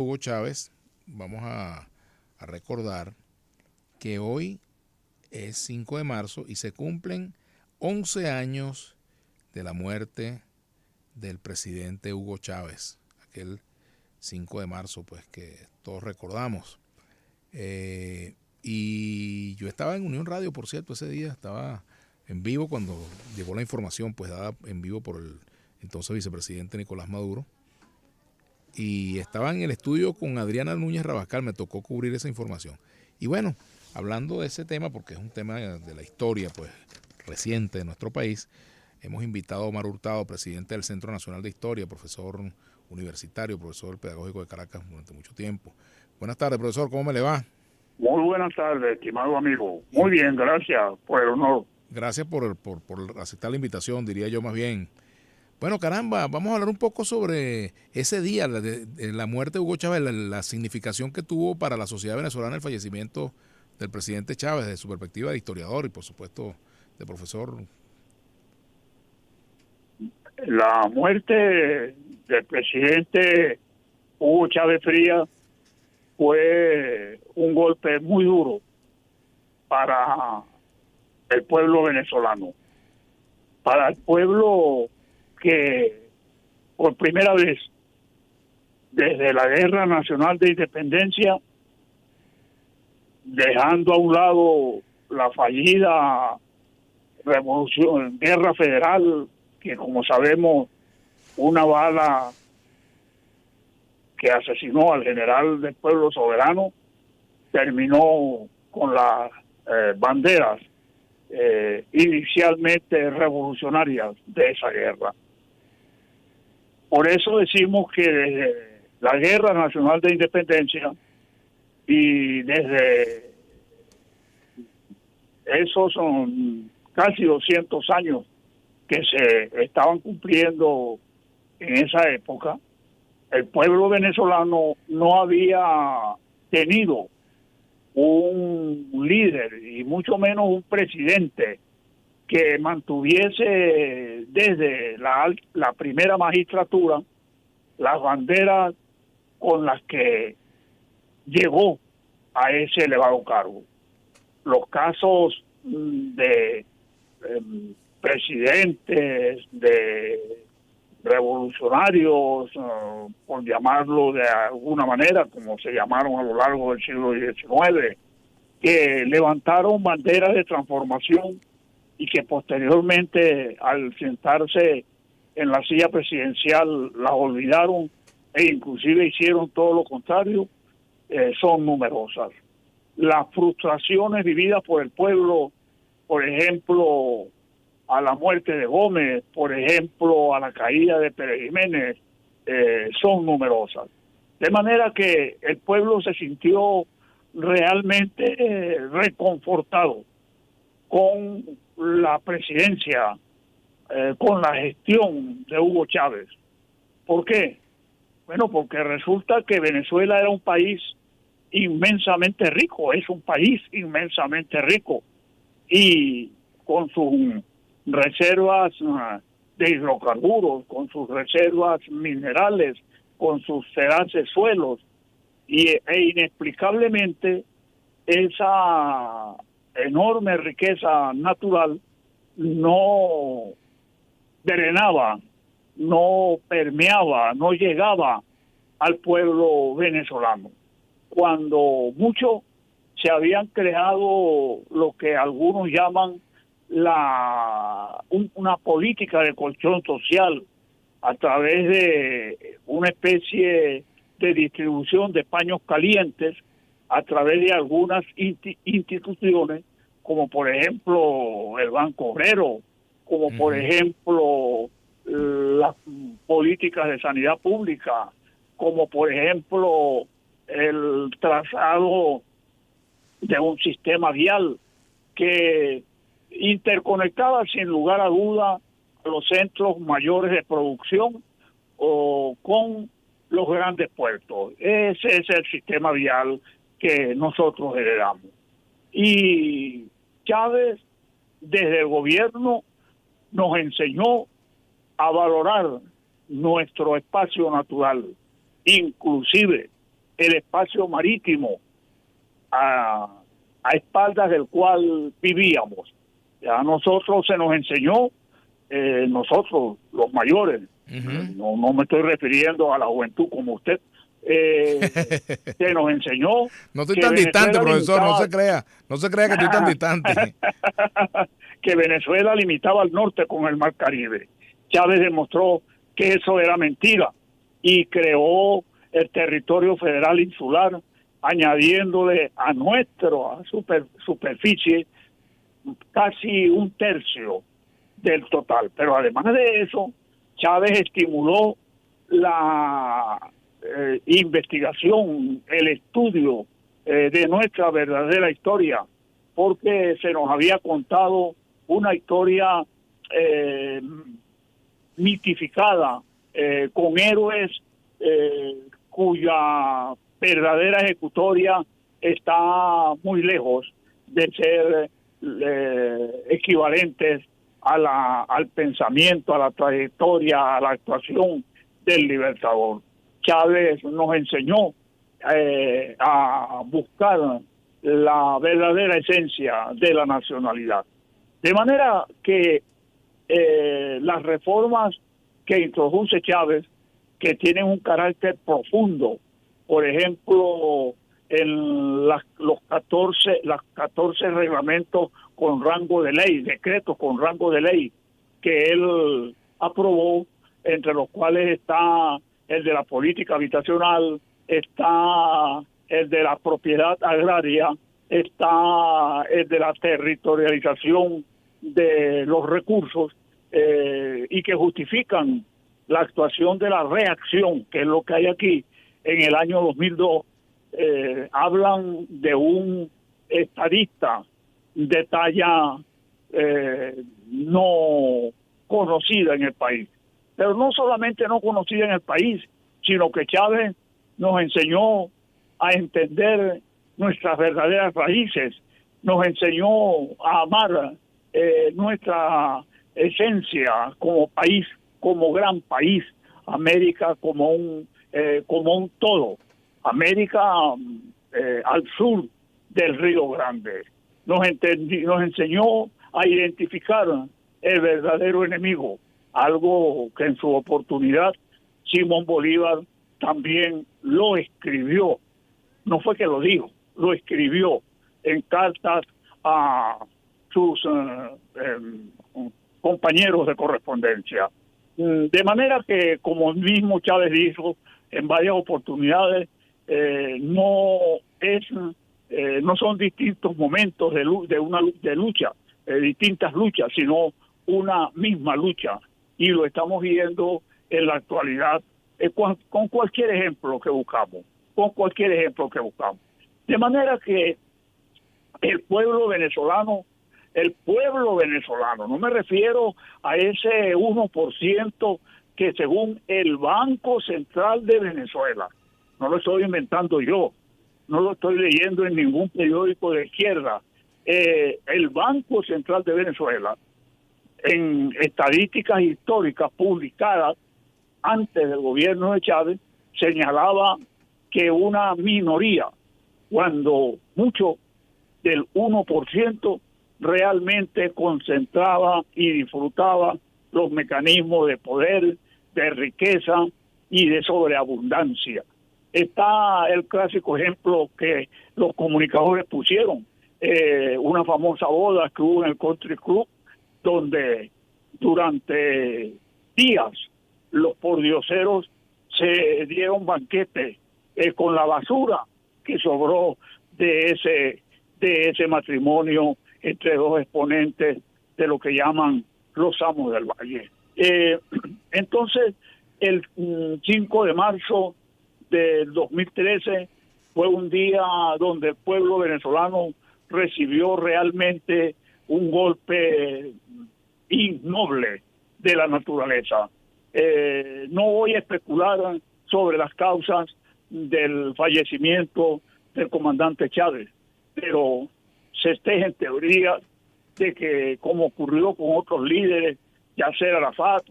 Hugo Chávez, vamos a recordar que hoy es 5 de marzo y se cumplen 11 años de la muerte del presidente Hugo Chávez, aquel 5 de marzo pues que todos recordamos. Y yo estaba en Unión Radio, por cierto, ese día estaba en vivo cuando llegó la información pues dada en vivo por el entonces vicepresidente Nicolás Maduro. Y estaba en el estudio con Adriana Núñez Rabascal, me tocó cubrir esa información. Y bueno, hablando de ese tema, porque es un tema de la historia pues reciente de nuestro país, hemos invitado a Omar Hurtado, presidente del Centro Nacional de Historia, profesor universitario, profesor pedagógico de Caracas durante mucho tiempo. Buenas tardes, profesor, ¿cómo me le va? Muy buenas tardes, estimado amigo. Y Muy bien, gracias por el honor. gracias por aceptar la invitación, diría yo más bien. Bueno, caramba, vamos a hablar un poco sobre ese día, de la muerte de Hugo Chávez, la significación que tuvo para la sociedad venezolana el fallecimiento del presidente Chávez, desde su perspectiva de historiador y por supuesto de profesor. La muerte del presidente Hugo Chávez Frías fue un golpe muy duro para el pueblo venezolano, para el pueblo que por primera vez desde la Guerra Nacional de Independencia, dejando a un lado la fallida guerra federal, que como sabemos, una bala que asesinó al general del pueblo soberano terminó con las banderas inicialmente revolucionarias de esa guerra. Por eso decimos que desde la Guerra Nacional de Independencia y desde esos son casi 200 años que se estaban cumpliendo en esa época, el pueblo venezolano no había tenido un líder y mucho menos un presidente que mantuviese desde la primera magistratura las banderas con las que llegó a ese elevado cargo. Los casos de presidentes, de revolucionarios, por llamarlo de alguna manera, como se llamaron a lo largo del siglo XIX, que levantaron banderas de transformación y que posteriormente, al sentarse en la silla presidencial, las olvidaron e inclusive hicieron todo lo contrario, son numerosas. Las frustraciones vividas por el pueblo, por ejemplo, a la muerte de Gómez, por ejemplo, a la caída de Pérez Jiménez, son numerosas. De manera que el pueblo se sintió realmente reconfortado con la presidencia, con la gestión de Hugo Chávez. ¿Por qué? Bueno, porque resulta que Venezuela era un país inmensamente rico, es un país inmensamente rico, y con sus reservas de hidrocarburos, con sus reservas minerales, con sus feraces suelos, e inexplicablemente esa enorme riqueza natural no drenaba, no permeaba, no llegaba al pueblo venezolano. Cuando muchos se habían creado lo que algunos llaman una política de colchón social a través de una especie de distribución de paños calientes a través de algunas instituciones, como por ejemplo el Banco Obrero, como por ejemplo las políticas de sanidad pública, como por ejemplo el trazado de un sistema vial que interconectaba sin lugar a duda los centros mayores de producción o con los grandes puertos. Ese es el sistema vial que nosotros heredamos. Y Chávez, desde el gobierno, nos enseñó a valorar nuestro espacio natural, inclusive el espacio marítimo a espaldas del cual vivíamos. Ya a nosotros se nos enseñó, nosotros los mayores, no me estoy refiriendo a la juventud como usted, se nos enseñó. No estoy que tan distante, Venezuela profesor, limitaba, no se crea que estoy tan distante. que Venezuela limitaba al norte con el Mar Caribe. Chávez demostró que eso era mentira y creó el territorio federal insular, añadiéndole a nuestra superficie casi un tercio del total. Pero además de eso, Chávez estimuló la investigación, el estudio de nuestra verdadera historia, porque se nos había contado una historia mitificada, con héroes cuya verdadera ejecutoria está muy lejos de ser equivalentes al pensamiento, a la trayectoria, a la actuación del Libertador. Chávez nos enseñó a buscar la verdadera esencia de la nacionalidad. De manera que las reformas que introduce Chávez, que tienen un carácter profundo, por ejemplo, en los 14 reglamentos con rango de ley, decretos con rango de ley, que él aprobó, entre los cuales está el de la política habitacional, está el de la propiedad agraria, está el de la territorialización de los recursos, y que justifican la actuación de la reacción, que es lo que hay aquí. En el año 2002 hablan de un estadista de talla no conocida en el país, pero no solamente no conocida en el país, sino que Chávez nos enseñó a entender nuestras verdaderas raíces, nos enseñó a amar nuestra esencia como país, como gran país, América como un todo, América al sur del Río Grande. Nos enseñó a identificar el verdadero enemigo, algo que en su oportunidad Simón Bolívar también lo escribió. No fue que lo dijo, lo escribió en cartas a sus compañeros de correspondencia. De manera que, como mismo Chávez dijo en varias oportunidades, no son distintos momentos de lucha, distintas luchas, sino una misma lucha, y lo estamos viendo en la actualidad con cualquier ejemplo que buscamos, de manera que el pueblo venezolano, no me refiero a ese 1% que según el Banco Central de Venezuela, no lo estoy inventando yo, no lo estoy leyendo en ningún periódico de izquierda, el Banco Central de Venezuela, en estadísticas históricas publicadas antes del gobierno de Chávez, señalaba que una minoría, cuando mucho del 1%, realmente concentraba y disfrutaba los mecanismos de poder, de riqueza y de sobreabundancia. Está el clásico ejemplo que los comunicadores pusieron, una famosa boda que hubo en el Country Club, donde durante días los pordioseros se dieron banquete con la basura que sobró de ese matrimonio entre dos exponentes de lo que llaman los amos del valle. Entonces, el 5 de marzo del 2013 fue un día donde el pueblo venezolano recibió realmente un golpe innoble de la naturaleza. No voy a especular sobre las causas del fallecimiento del comandante Chávez, pero se tejen teorías de que, como ocurrió con otros líderes, Yasser Arafat,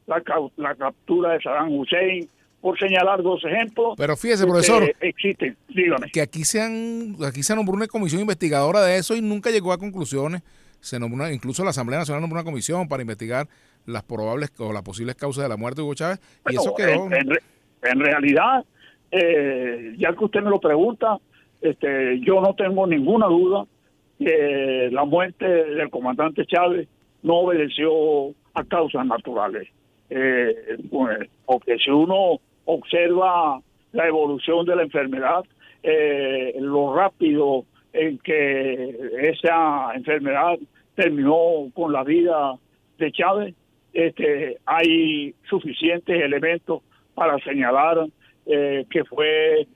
la captura de Saddam Hussein por señalar dos ejemplos. Pero fíjese, profesor, existen, dígame. Que aquí se nombró una comisión investigadora de eso y nunca llegó a conclusiones. Se nombró incluso la Asamblea Nacional nombró una comisión para investigar las probables o las posibles causas de la muerte de Hugo Chávez, y Bueno, eso quedó. en realidad, ya que usted me lo pregunta, yo no tengo ninguna duda que la muerte del comandante Chávez no obedeció a causas naturales. Porque si uno observa la evolución de la enfermedad, lo rápido en que esa enfermedad terminó con la vida de Chávez, hay suficientes elementos para señalar que fue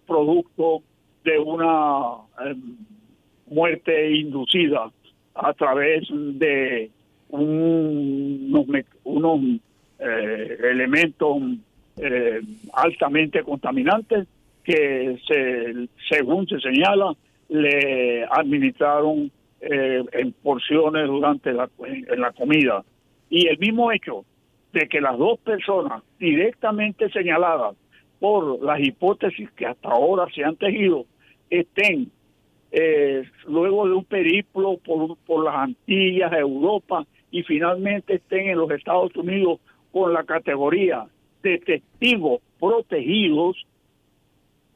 producto de una muerte inducida a través de unos elementos altamente contaminantes que según se señala le administraron en porciones en la comida. Y el mismo hecho de que las dos personas directamente señaladas por las hipótesis que hasta ahora se han tejido estén luego de un periplo por las Antillas, Europa, y finalmente estén en los Estados Unidos con la categoría de testigos protegidos,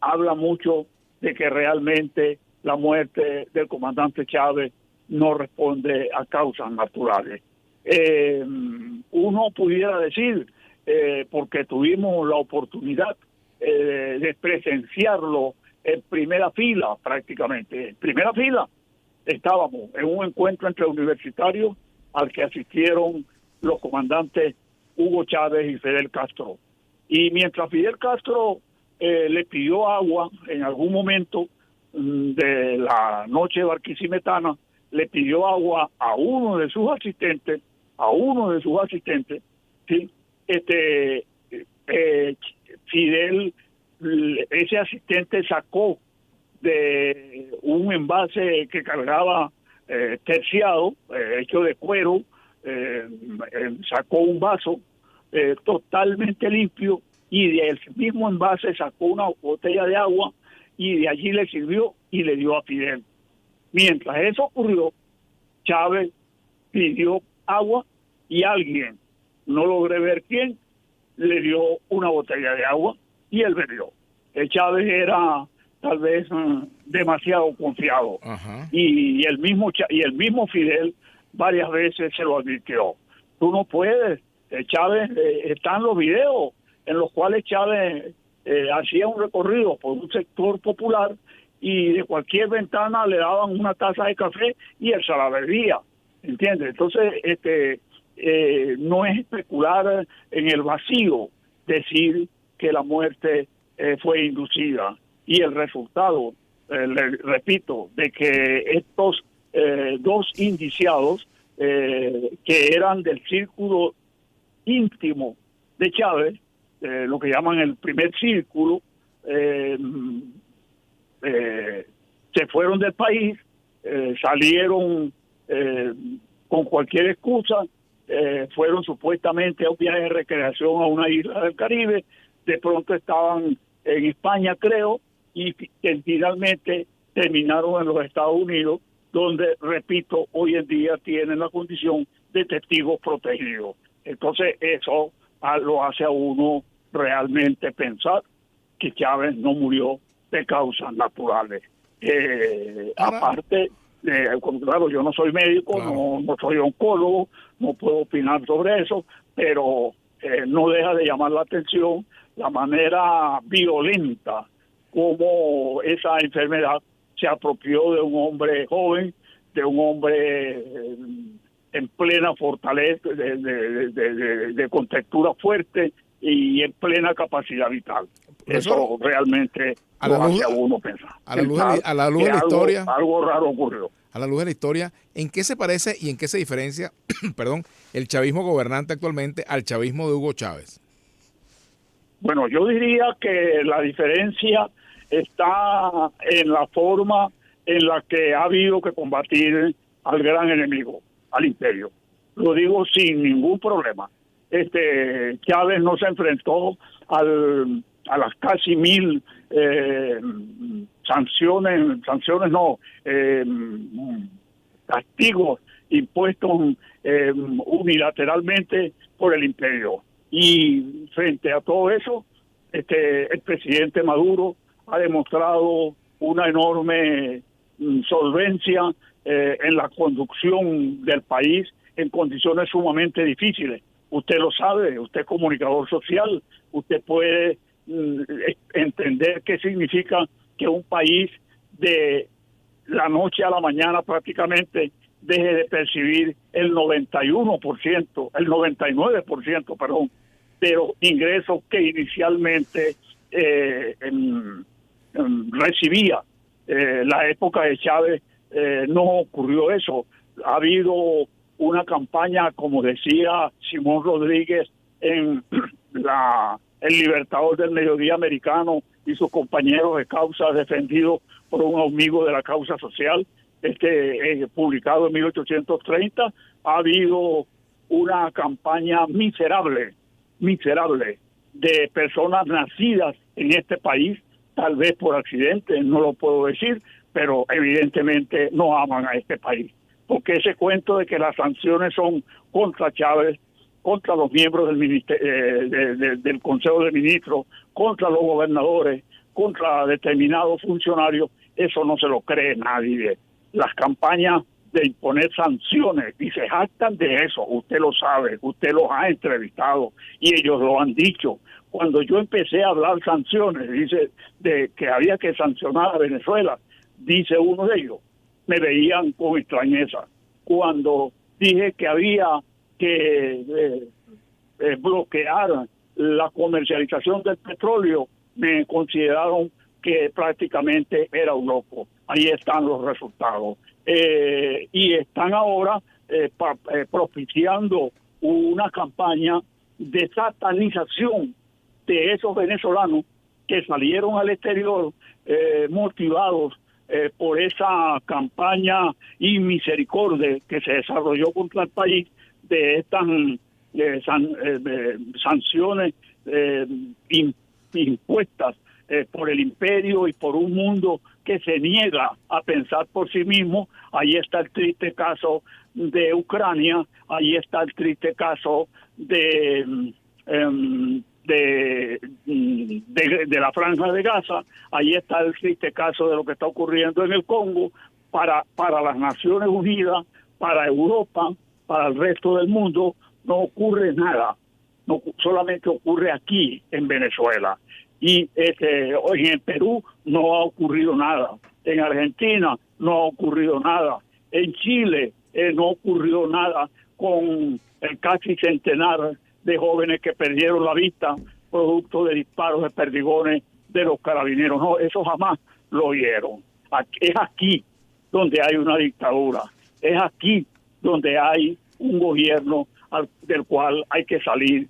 habla mucho de que realmente la muerte del comandante Chávez no responde a causas naturales. Uno pudiera decir, porque tuvimos la oportunidad de presenciarlo en primera fila prácticamente. En primera fila estábamos en un encuentro entre universitarios al que asistieron los comandantes Hugo Chávez y Fidel Castro. Y mientras Fidel Castro le pidió agua en algún momento de la noche barquisimetana, le pidió agua a uno de sus asistentes, ¿sí? Fidel, ese asistente sacó de un envase que cargaba terciado, hecho de cuero, sacó un vaso totalmente limpio y del mismo envase sacó una botella de agua y de allí le sirvió y le dio a Fidel. Mientras eso ocurrió, Chávez pidió agua y alguien, no logré ver quién, le dio una botella de agua y él bebió. Chávez era tal vez demasiado confiado. Ajá. Y el mismo Fidel varias veces se lo advirtió. Tú no puedes, Chávez, están los videos en los cuales Chávez hacía un recorrido por un sector popular y de cualquier ventana le daban una taza de café y él se la bebía, ¿entiendes? Entonces, no es especular en el vacío decir que la muerte fue inducida. Y el resultado, le repito, de que estos dos indiciados que eran del círculo íntimo de Chávez, lo que llaman el primer círculo, se fueron del país, salieron con cualquier excusa, fueron supuestamente a un viaje de recreación a una isla del Caribe, de pronto estaban en España, creo, y finalmente terminaron en los Estados Unidos, donde, repito, hoy en día tienen la condición de testigos protegidos. Entonces eso lo hace a uno realmente pensar que Chávez no murió de causas naturales. Aparte, claro, yo no soy médico, claro, no soy oncólogo, no puedo opinar sobre eso, pero no deja de llamar la atención la manera violenta como esa enfermedad se apropió de un hombre joven, de un hombre en plena fortaleza, de contextura fuerte y en plena capacidad vital. Eso realmente lo hace a uno pensar. A la luz de la historia, algo raro ocurrió. A la luz de la historia, ¿en qué se parece y en qué se diferencia, perdón, el chavismo gobernante actualmente al chavismo de Hugo Chávez? Bueno, yo diría que la diferencia está en la forma en la que ha habido que combatir al gran enemigo, al imperio. Lo digo sin ningún problema. Chávez no se enfrentó a las casi 1000 sanciones no, castigos impuestos unilateralmente por el imperio. Y frente a todo eso, el presidente Maduro ha demostrado una enorme solvencia en la conducción del país en condiciones sumamente difíciles. Usted lo sabe, usted es comunicador social, usted puede entender qué significa que un país de la noche a la mañana prácticamente deje de percibir el 99%, perdón, de los ingresos que inicialmente recibía. La época de Chávez no ocurrió eso. Ha habido una campaña, como decía Simón Rodríguez en el Libertador del Mediodía americano y sus compañeros de causa defendidos por un amigo de la causa social, publicado en 1830, ha habido una campaña miserable de personas nacidas en este país, tal vez por accidente, no lo puedo decir, pero evidentemente no aman a este país. Porque ese cuento de que las sanciones son contra Chávez, contra los miembros del Consejo de Ministros, contra los gobernadores, contra determinados funcionarios, eso no se lo cree nadie. Las campañas de imponer sanciones, y se jactan de eso, usted lo sabe, usted los ha entrevistado y ellos lo han dicho. Cuando yo empecé a hablar sanciones, dice, de que había que sancionar a Venezuela, dice uno de ellos, me veían con extrañeza. Cuando dije que había que bloquear la comercialización del petróleo, me consideraron que prácticamente era un loco. Ahí están los resultados. Y están ahora propiciando una campaña de satanización de esos venezolanos que salieron al exterior motivados por esa campaña inmisericordia que se desarrolló contra el país, de estas sanciones impuestas por el imperio y por un mundo que se niega a pensar por sí mismo. Ahí está el triste caso de Ucrania, ahí está el triste caso de la Franja de Gaza, ahí está el triste caso de lo que está ocurriendo en el Congo. Para las Naciones Unidas, para Europa, para el resto del mundo, no ocurre nada, no solamente ocurre aquí en Venezuela. Y hoy en Perú no ha ocurrido nada, en Argentina no ha ocurrido nada, en Chile no ha ocurrido nada con el casi centenar de jóvenes que perdieron la vista producto de disparos de perdigones de los carabineros. No, eso jamás lo oyeron. Es aquí donde hay una dictadura, es aquí donde hay un gobierno del cual hay que salir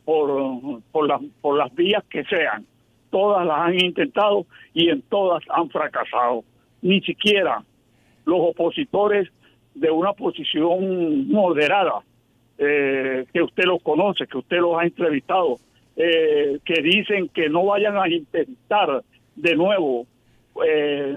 por las vías que sean. Todas las han intentado y en todas han fracasado. Ni siquiera los opositores de una posición moderada, que usted los conoce, que usted los ha entrevistado, que dicen que no vayan a intentar de nuevo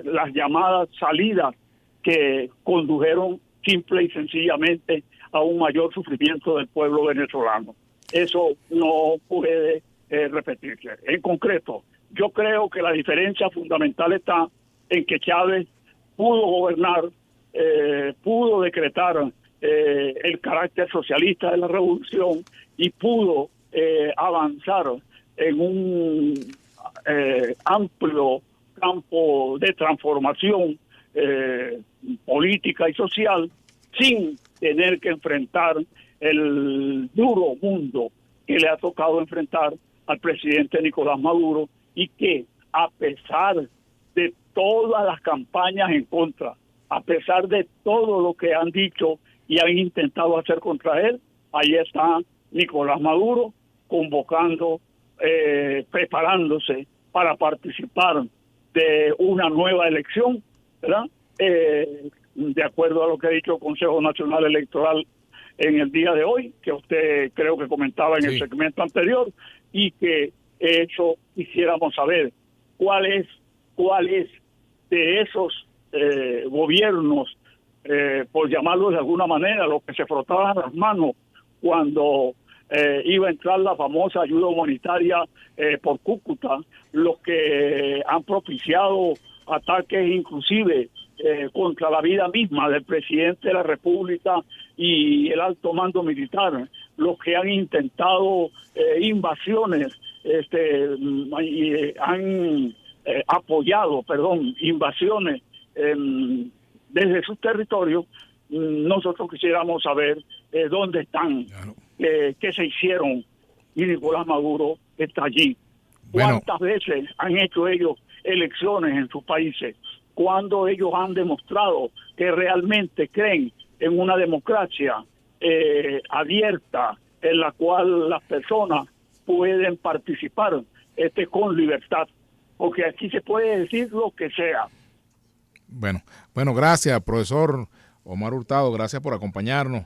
las llamadas salidas que condujeron simple y sencillamente a un mayor sufrimiento del pueblo venezolano. Eso no puede repetirse. En concreto, yo creo que la diferencia fundamental está en que Chávez pudo gobernar, pudo decretar el carácter socialista de la revolución y pudo avanzar en un amplio campo de transformación política y social, sin tener que enfrentar el duro mundo que le ha tocado enfrentar al presidente Nicolás Maduro, y que a pesar de todas las campañas en contra, a pesar de todo lo que han dicho y han intentado hacer contra él, ahí está Nicolás Maduro convocando, preparándose para participar de una nueva elección, ¿verdad? De acuerdo a lo que ha dicho el Consejo Nacional Electoral en el día de hoy, que usted creo que comentaba en el segmento anterior, y que eso quisiéramos saber cuál es de esos gobiernos, por llamarlo de alguna manera, los que se frotaban las manos cuando iba a entrar la famosa ayuda humanitaria por Cúcuta, los que han propiciado ataques inclusive contra la vida misma del presidente de la República y el alto mando militar, los que han intentado invasiones, han apoyado, invasiones desde sus territorios. Nosotros quisiéramos saber dónde están, claro, qué se hicieron, y Nicolás Maduro está allí. Bueno. ¿Cuántas veces han hecho ellos elecciones en sus países? ¿Cuándo ellos han demostrado que realmente creen en una democracia abierta, en la cual las personas pueden participar con libertad? Porque aquí se puede decir lo que sea. Bueno, gracias, profesor Omar Hurtado, gracias por acompañarnos.